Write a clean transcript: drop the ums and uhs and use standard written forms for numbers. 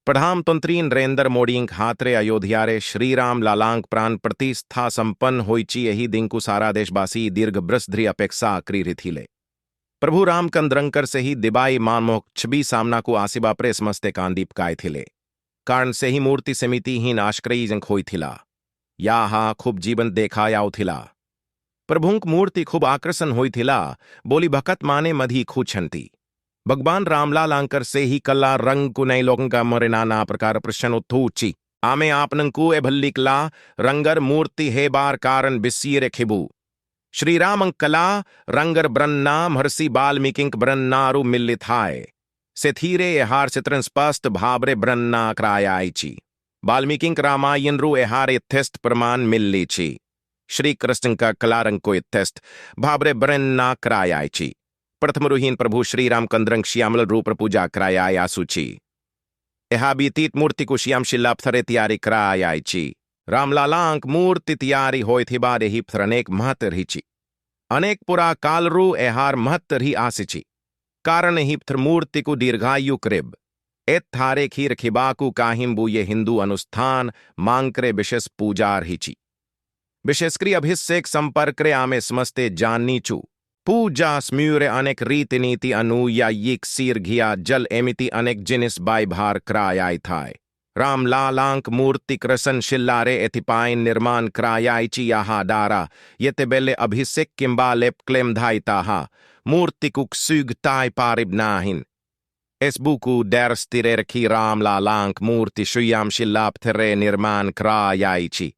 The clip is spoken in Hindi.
प्रधानमंत्री नरेंद्र मोदी हाथरे अयोध्यारे श्रीराम लालांक प्राण प्रतिष्ठा संपन्न होईची यही दिनकु सारा देशवासी दीर्घ बृहस्पति अपेक्षा करी रही। प्रभु रामचंद्रंकर से ही दिबाई मानमोह छबी सामना को आसिबा प्रेस मस्ते कांदीप काय थिले कारण से ही मूर्ति समिति ही नाशक्रयी जंक होई थिला या हा खूब जीवन देखा याव थिला। प्रभुंक मूर्ति खूब आकर्षण होई थिला बोली भकत माने मधी खूछंती भगवान रामलाल आंकर से ही कल्ला रंग को नई लोगों का मरे नाना प्रकार प्रश्न उत्थूची आमे आपनंकु ए भल्लिकला रंगर मूर्ति हे बार कारण बिस्सीरे खिबू श्रीराम कला रंगर ब्रन्ना महर्षि वाल्मीकिंक ब्रन्नारु मिल्लिथाय से थीरे एहार चित्रन स्पष्ट भाबरे ब्रन्ना क्रायायची वाल्मीकिंक रामायण रु एहार यथेस्ट प्रमाण मिल्लीची श्री कृष्ण का कलारंग को यथेस्ट भाबरे ब्रन्ना क्रायायची प्रथम रुहीन प्रभु श्रीराम कंद्रंग श्यामल रूप पूजा क्रायासूची एहा बीतीत मूर्ति को श्याम शिल्लापथरे तैयारी क्रायायची रामलालांक मूर्ति तैयारी होय थी बारे ही अनेक महत्व रहीची अनेक पुरा कालरू एहार महत्व रही आसिची कारण ही मूर्ति को दीर्घायु कृब एत थारे खीर खिबाकू काहिम्बू ये हिंदू अनुष्ठान मांकरे विशेष पूजा रहीची विशेषक्री अभिषेक संपर्करे आमे समस्ते जाननीचू पूजा स्म्यूरे अनेक रीति नीति अनुया यिक सीर घिया जल एमिति अनेक जिनिस बाय भार क्रायाय थाय रामलालांक मूर्ति कृष्ण शिल्लारे एथिपाइन निर्माण क्रायायची याहा दारा येते बेले अभिषेक किंबालेप क्लेम धायताहा मूर्ति कुक सुगताय पारिब नाहिन एसबुकु दर स्थिरे रखी रामलालांक मूर्ति श्रीयाम शिल्लाप थेरे निर्माण क्रायायची